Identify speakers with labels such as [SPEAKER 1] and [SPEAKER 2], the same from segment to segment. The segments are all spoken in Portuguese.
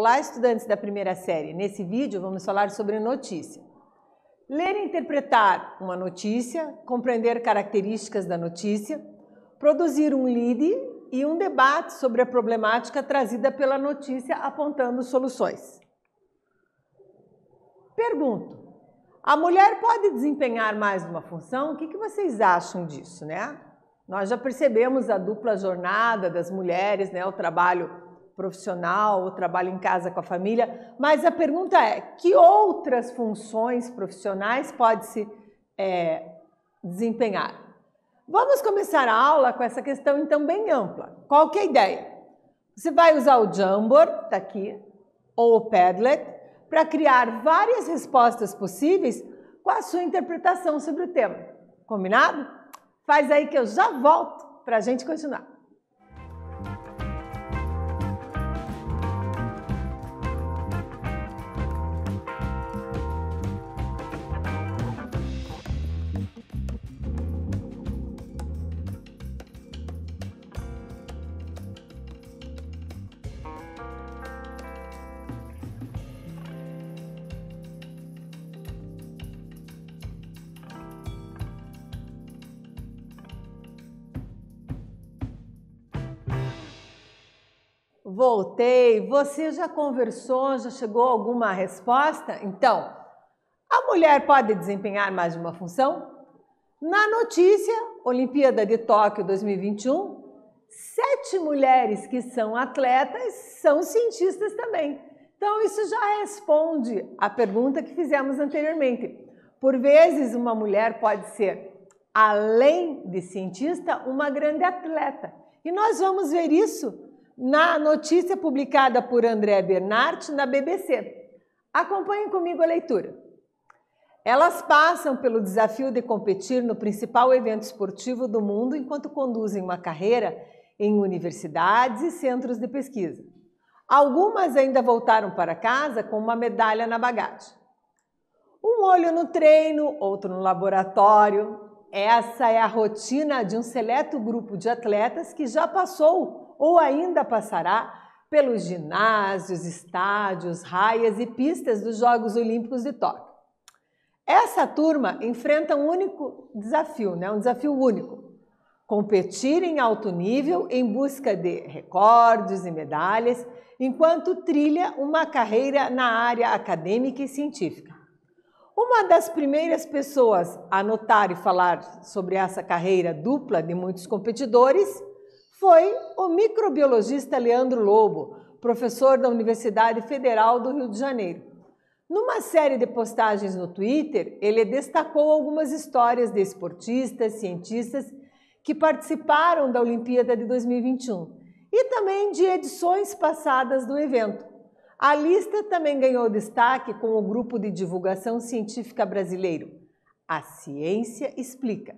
[SPEAKER 1] Olá, estudantes da primeira série. Nesse vídeo vamos falar sobre notícia. Ler e interpretar uma notícia, compreender características da notícia, produzir um lead e um debate sobre a problemática trazida pela notícia apontando soluções. Pergunto, a mulher pode desempenhar mais de uma função? O que vocês acham disso, né? Nós já percebemos a dupla jornada das mulheres, né? O trabalho profissional, o trabalho em casa com a família, mas a pergunta é, que outras funções profissionais pode-se desempenhar? Vamos começar a aula com essa questão então bem ampla. Qual que é a ideia? Você vai usar o Jamboard, tá aqui, ou o Padlet, para criar várias respostas possíveis com a sua interpretação sobre o tema. Combinado? Faz aí que eu já volto para a gente continuar. Voltei. Você já conversou? Já chegou a alguma resposta? Então, a mulher pode desempenhar mais de uma função? Na notícia, Olimpíada de Tóquio 2021, 7 mulheres que são atletas são cientistas também. Então, isso já responde à pergunta que fizemos anteriormente. Por vezes, uma mulher pode ser, além de cientista, uma grande atleta. E nós vamos ver isso na notícia publicada por André Bernard na BBC. Acompanhem comigo a leitura. Elas passam pelo desafio de competir no principal evento esportivo do mundo enquanto conduzem uma carreira em universidades e centros de pesquisa. Algumas ainda voltaram para casa com uma medalha na bagagem. Um olho no treino, outro no laboratório. Essa é a rotina de um seleto grupo de atletas que já passou ou ainda passará pelos ginásios, estádios, raias e pistas dos Jogos Olímpicos de Tóquio. Essa turma enfrenta um único desafio, né? Um desafio único: competir em alto nível em busca de recordes e medalhas, enquanto trilha uma carreira na área acadêmica e científica. Uma das primeiras pessoas a notar e falar sobre essa carreira dupla de muitos competidores foi o microbiologista Leandro Lobo, professor da Universidade Federal do Rio de Janeiro. Numa série de postagens no Twitter, ele destacou algumas histórias de esportistas, cientistas que participaram da Olimpíada de 2021 e também de edições passadas do evento. A lista também ganhou destaque com o grupo de divulgação científica brasileiro, A Ciência Explica,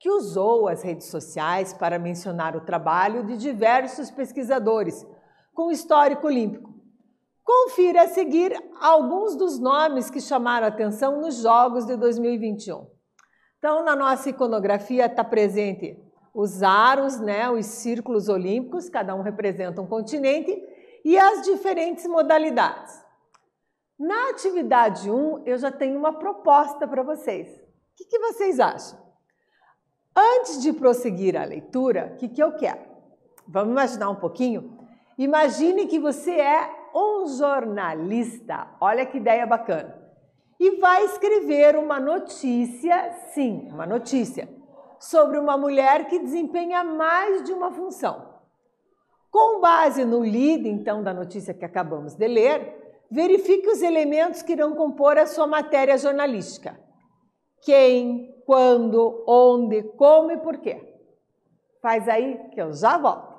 [SPEAKER 1] que usou as redes sociais para mencionar o trabalho de diversos pesquisadores com histórico olímpico. Confira a seguir alguns dos nomes que chamaram a atenção nos Jogos de 2021. Então, na nossa iconografia está presente os aros, né, os círculos olímpicos, cada um representa um continente, e as diferentes modalidades. Na atividade 1, eu já tenho uma proposta para vocês. O que vocês acham? Antes de prosseguir a leitura, o que eu quero? Vamos imaginar um pouquinho? Imagine que você é um jornalista. Olha que ideia bacana. E vai escrever uma notícia, sim, uma notícia, sobre uma mulher que desempenha mais de uma função. Com base no lead, então, da notícia que acabamos de ler, verifique os elementos que irão compor a sua matéria jornalística. Quem, quando, onde, como e por quê. Faz aí que eu já volto.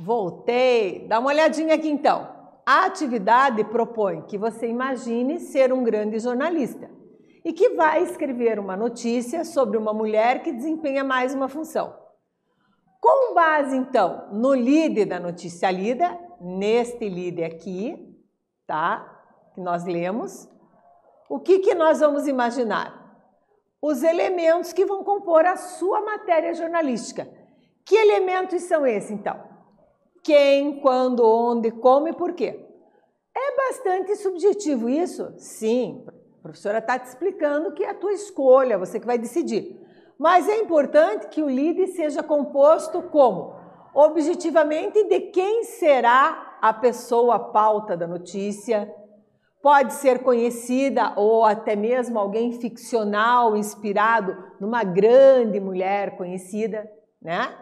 [SPEAKER 1] Voltei. Dá uma olhadinha aqui então. A atividade propõe que você imagine ser um grande jornalista e que vai escrever uma notícia sobre uma mulher que desempenha mais uma função. Com base, então, no lead da notícia lida, neste lead aqui, tá? Que nós lemos, o que nós vamos imaginar? Os elementos que vão compor a sua matéria jornalística. Que elementos são esses, então? Quem, quando, onde, como e por quê? É bastante subjetivo isso? Sim, a professora está te explicando que é a tua escolha, você que vai decidir. Mas é importante que o lead seja composto como? Objetivamente, de quem será a pessoa pauta da notícia. Pode ser conhecida ou até mesmo alguém ficcional, inspirado numa grande mulher conhecida, né?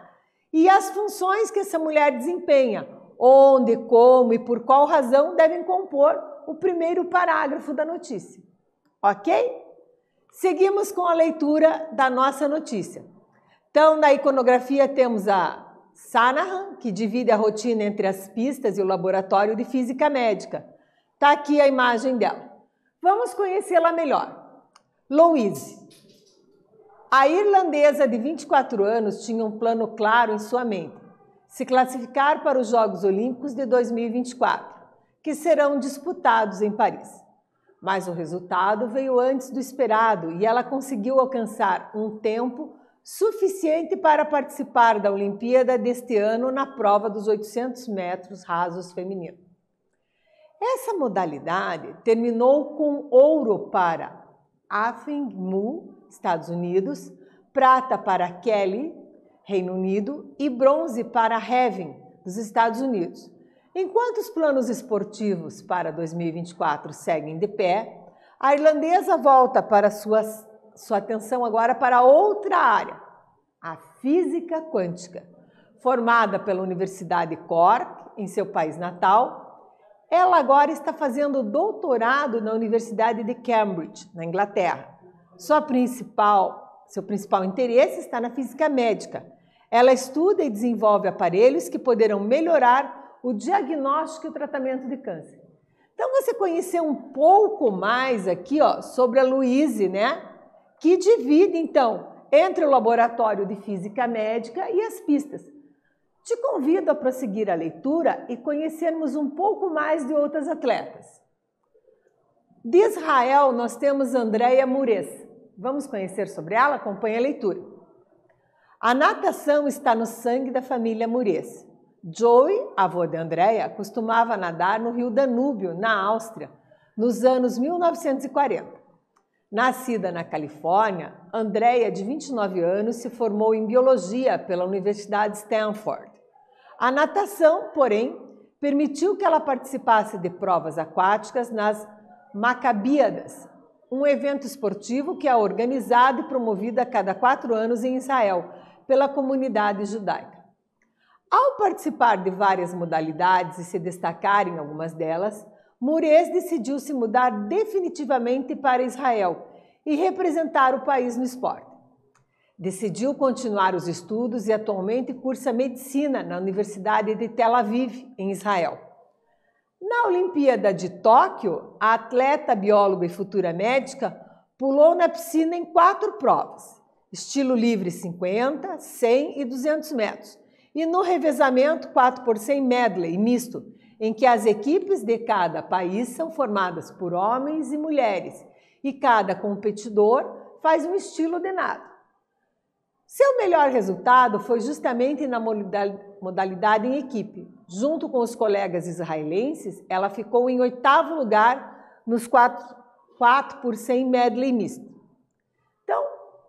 [SPEAKER 1] E as funções que essa mulher desempenha, onde, como e por qual razão devem compor o primeiro parágrafo da notícia. Ok? Seguimos com a leitura da nossa notícia. Então, na iconografia temos a Sanahan, que divide a rotina entre as pistas e o laboratório de física médica. Está aqui a imagem dela. Vamos conhecê-la melhor. Louise. A irlandesa de 24 anos tinha um plano claro em sua mente: se classificar para os Jogos Olímpicos de 2024, que serão disputados em Paris. Mas o resultado veio antes do esperado e ela conseguiu alcançar um tempo suficiente para participar da Olimpíada deste ano na prova dos 800 metros rasos feminino. Essa modalidade terminou com ouro para Afeng Mu, Estados Unidos, prata para Kelly, Reino Unido, e bronze para Heaven, dos Estados Unidos. Enquanto os planos esportivos para 2024 seguem de pé, a irlandesa volta para sua atenção agora para outra área, a física quântica. Formada pela Universidade Cork, em seu país natal, ela agora está fazendo doutorado na Universidade de Cambridge, na Inglaterra. Seu principal interesse está na física médica. Ela estuda e desenvolve aparelhos que poderão melhorar o diagnóstico e o tratamento de câncer. Então, você conheceu um pouco mais aqui, ó, sobre a Louise, né? Que divide, então, entre o laboratório de física médica e as pistas. Te convido a prosseguir a leitura e conhecermos um pouco mais de outras atletas. De Israel, nós temos Andrea Mures. Vamos conhecer sobre ela? Acompanhe a leitura. A natação está no sangue da família Mures. Joey, avô de Andrea, costumava nadar no rio Danúbio, na Áustria, nos anos 1940. Nascida na Califórnia, Andrea, de 29 anos, se formou em biologia pela Universidade de Stanford. A natação, porém, permitiu que ela participasse de provas aquáticas nas Maccabiadas, um evento esportivo que é organizado e promovido a cada 4 anos em Israel pela comunidade judaica. Ao participar de várias modalidades e se destacar em algumas delas, Mures decidiu se mudar definitivamente para Israel e representar o país no esporte. Decidiu continuar os estudos e atualmente cursa medicina na Universidade de Tel Aviv, em Israel. Na Olimpíada de Tóquio, a atleta, bióloga e futura médica pulou na piscina em 4 provas, estilo livre 50, 100 e 200 metros, e no revezamento 4x100 medley misto, em que as equipes de cada país são formadas por homens e mulheres, e cada competidor faz um estilo de nado. Seu melhor resultado foi justamente na modalidade em equipe. Junto com os colegas israelenses, ela ficou em 8º lugar nos 4x100 medley misto. Então,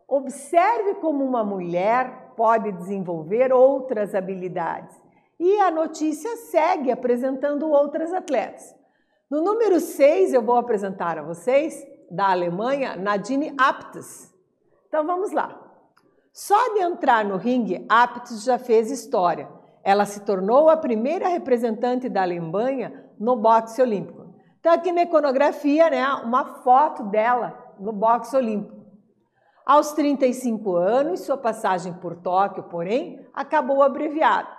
[SPEAKER 1] observe como uma mulher pode desenvolver outras habilidades. E a notícia segue apresentando outras atletas. No número 6, eu vou apresentar a vocês, da Alemanha, Nadine Aptes. Então, vamos lá. Só de entrar no ringue, Aptes já fez história. Ela se tornou a primeira representante da Alemanha no boxe olímpico. Então, aqui na iconografia, né, uma foto dela no boxe olímpico. Aos 35 anos, sua passagem por Tóquio, porém, acabou abreviada.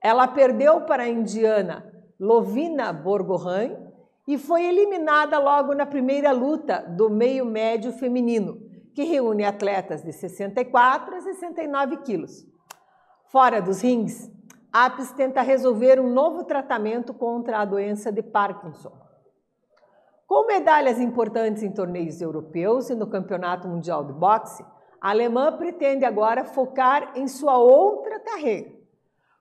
[SPEAKER 1] Ela perdeu para a indiana Lovina Borgohain e foi eliminada logo na primeira luta do meio médio feminino, que reúne atletas de 64 a 69 quilos. Fora dos rings, Apps tenta resolver um novo tratamento contra a doença de Parkinson. Com medalhas importantes em torneios europeus e no Campeonato Mundial de Boxe, a alemã pretende agora focar em sua outra carreira.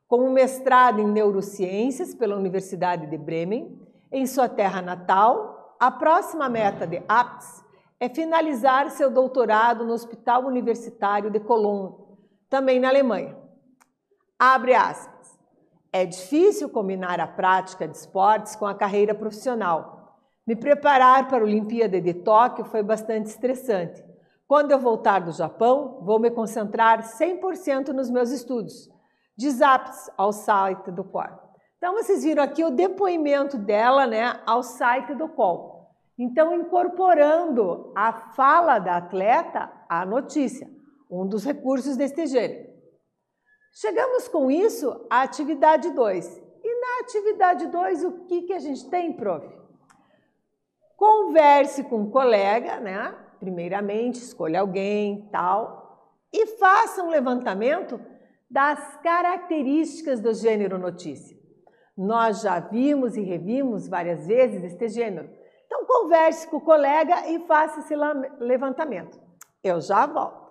[SPEAKER 1] Com um mestrado em neurociências pela Universidade de Bremen, em sua terra natal, a próxima meta de Apps é finalizar seu doutorado no Hospital Universitário de Cologne, também na Alemanha. Abre aspas. É difícil combinar a prática de esportes com a carreira profissional. Me preparar para a Olimpíada de Tóquio foi bastante estressante. Quando eu voltar do Japão, vou me concentrar 100% nos meus estudos. Diz Apps ao site do COR. Então, vocês viram aqui o depoimento dela, né, ao site do COR. Então, incorporando a fala da atleta à notícia, um dos recursos deste gênero. Chegamos com isso à atividade 2. E na atividade 2, o que a gente tem, prof? Converse com um colega, né? Primeiramente, escolha alguém, tal, e faça um levantamento das características do gênero notícia. Nós já vimos e revimos várias vezes este gênero. Então, converse com o colega e faça esse levantamento. Eu já volto.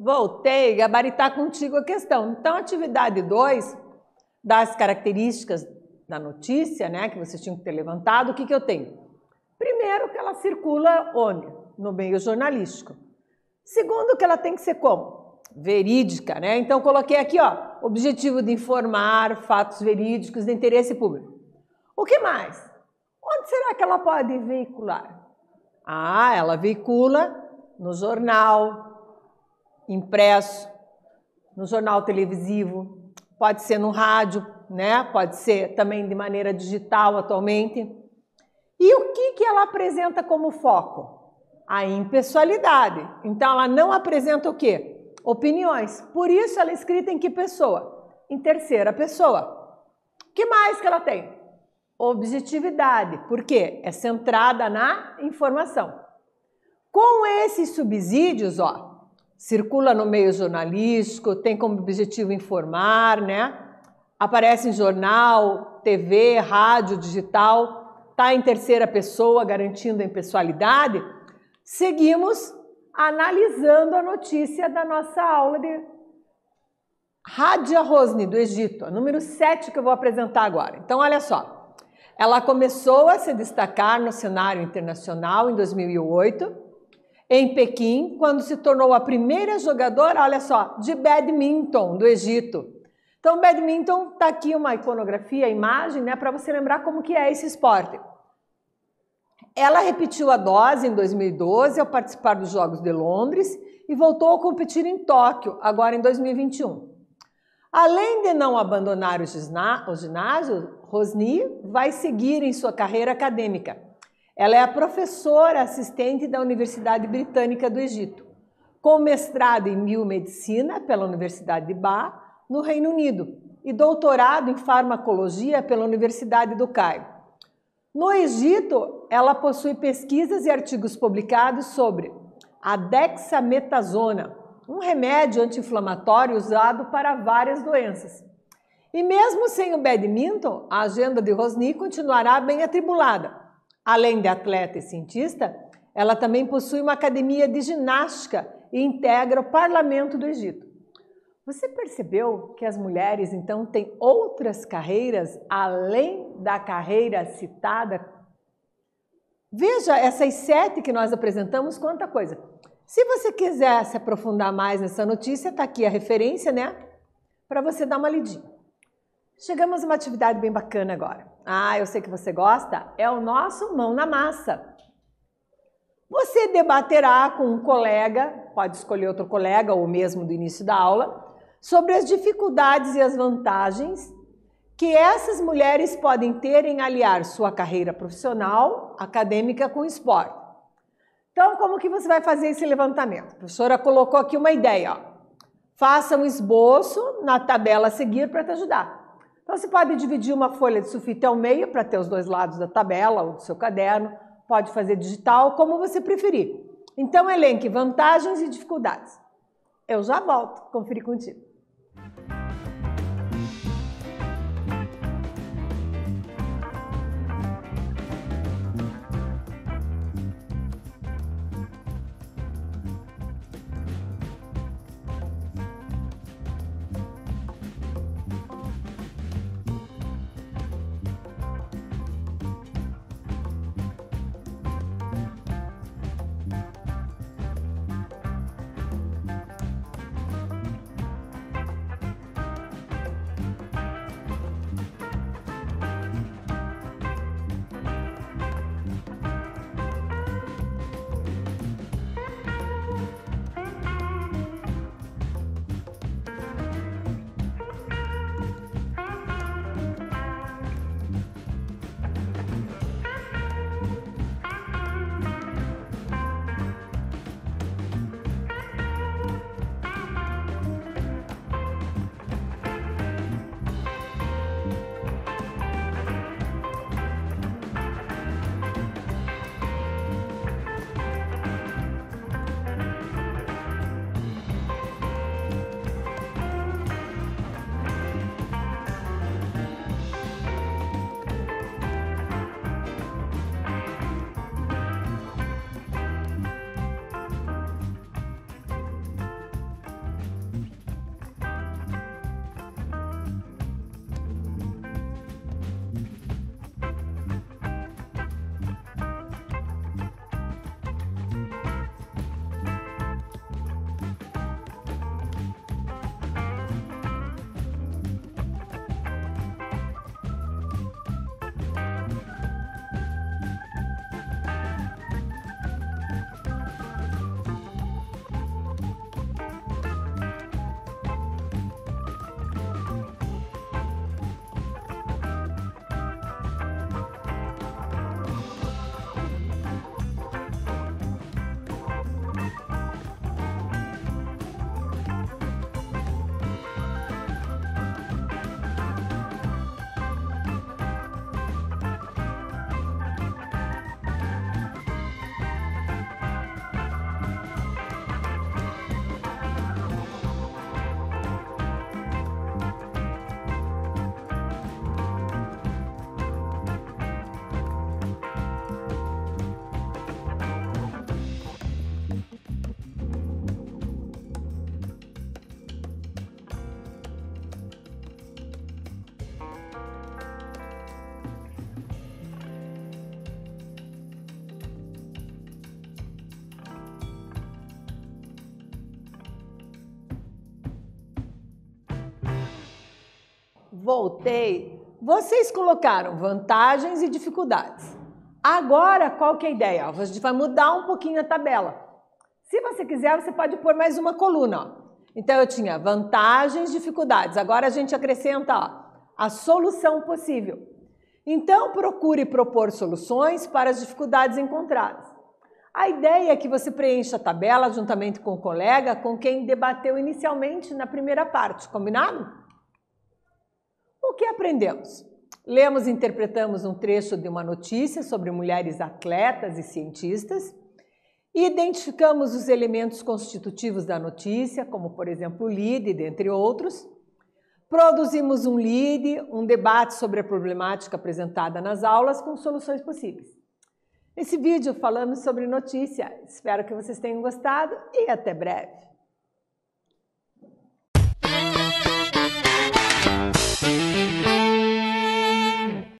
[SPEAKER 1] Voltei, gabaritar contigo a questão. Então, atividade 2, das características da notícia, né, que vocês tinham que ter levantado, o que eu tenho? Primeiro, que ela circula onde? No meio jornalístico. Segundo, que ela tem que ser como? verídica, né? Então coloquei aqui, ó, objetivo de informar fatos verídicos de interesse público. O que mais? Onde será que ela pode veicular? Ah, ela veicula no jornal impresso, no jornal televisivo, pode ser no rádio, né? Pode ser também de maneira digital atualmente. E o que ela apresenta como foco? A impessoalidade. Então ela não apresenta o quê? Opiniões. Por isso ela é escrita em que pessoa? Em terceira pessoa. O que mais que ela tem? Objetividade. Por quê? É centrada na informação. Com esses subsídios, ó, circula no meio jornalístico, tem como objetivo informar, né? Aparece em jornal, TV, rádio, digital, está em terceira pessoa, garantindo a impessoalidade. Seguimos analisando a notícia da nossa aula de Hadia Hosni, do Egito, a número 7 que eu vou apresentar agora. Então, olha só, ela começou a se destacar no cenário internacional em 2008, em Pequim, quando se tornou a primeira jogadora, olha só, de badminton do Egito. Então, badminton, tá aqui uma iconografia, imagem, né, para você lembrar como que é esse esporte. Ela repetiu a dose em 2012 ao participar dos Jogos de Londres e voltou a competir em Tóquio, agora em 2021. Além de não abandonar o ginásio, Hosni vai seguir em sua carreira acadêmica. Ela é a professora assistente da Universidade Britânica do Egito, com mestrado em biomedicina pela Universidade de Bath, no Reino Unido, e doutorado em farmacologia pela Universidade do Cairo. No Egito, ela possui pesquisas e artigos publicados sobre a dexametasona, um remédio anti-inflamatório usado para várias doenças. E mesmo sem o badminton, a agenda de Hosni continuará bem atribulada. Além de atleta e cientista, ela também possui uma academia de ginástica e integra o parlamento do Egito. Você percebeu que as mulheres, então, têm outras carreiras além da carreira citada? Veja essas 7 que nós apresentamos, quanta coisa. Se você quiser se aprofundar mais nessa notícia, está aqui a referência, né? Para você dar uma lidinha. Chegamos a uma atividade bem bacana agora. Ah, eu sei que você gosta, é o nosso Mão na Massa. Você debaterá com um colega, pode escolher outro colega ou mesmo do início da aula, sobre as dificuldades e as vantagens que essas mulheres podem ter em aliar sua carreira profissional, acadêmica com o esporte. Então, como que você vai fazer esse levantamento? A professora colocou aqui uma ideia, ó. Faça um esboço na tabela a seguir para te ajudar. Então, você pode dividir uma folha de sulfite ao meio para ter os dois lados da tabela ou do seu caderno, pode fazer digital, como você preferir. Então, elenque vantagens e dificuldades. Eu já volto conferir contigo. Voltei. Vocês colocaram vantagens e dificuldades. Agora, qual que é a ideia? A gente vai mudar um pouquinho a tabela. Se você quiser, você pode pôr mais uma coluna. Ó. Então, eu tinha vantagens e dificuldades. Agora, a gente acrescenta a solução possível. Então, procure propor soluções para as dificuldades encontradas. A ideia é que você preencha a tabela juntamente com o colega com quem debateu inicialmente na primeira parte, combinado? O que aprendemos? Lemos e interpretamos um trecho de uma notícia sobre mulheres atletas e cientistas, identificamos os elementos constitutivos da notícia, como por exemplo o lead, dentre outros, produzimos um lead, um debate sobre a problemática apresentada nas aulas com soluções possíveis. Nesse vídeo falamos sobre notícia. Espero que vocês tenham gostado e até breve.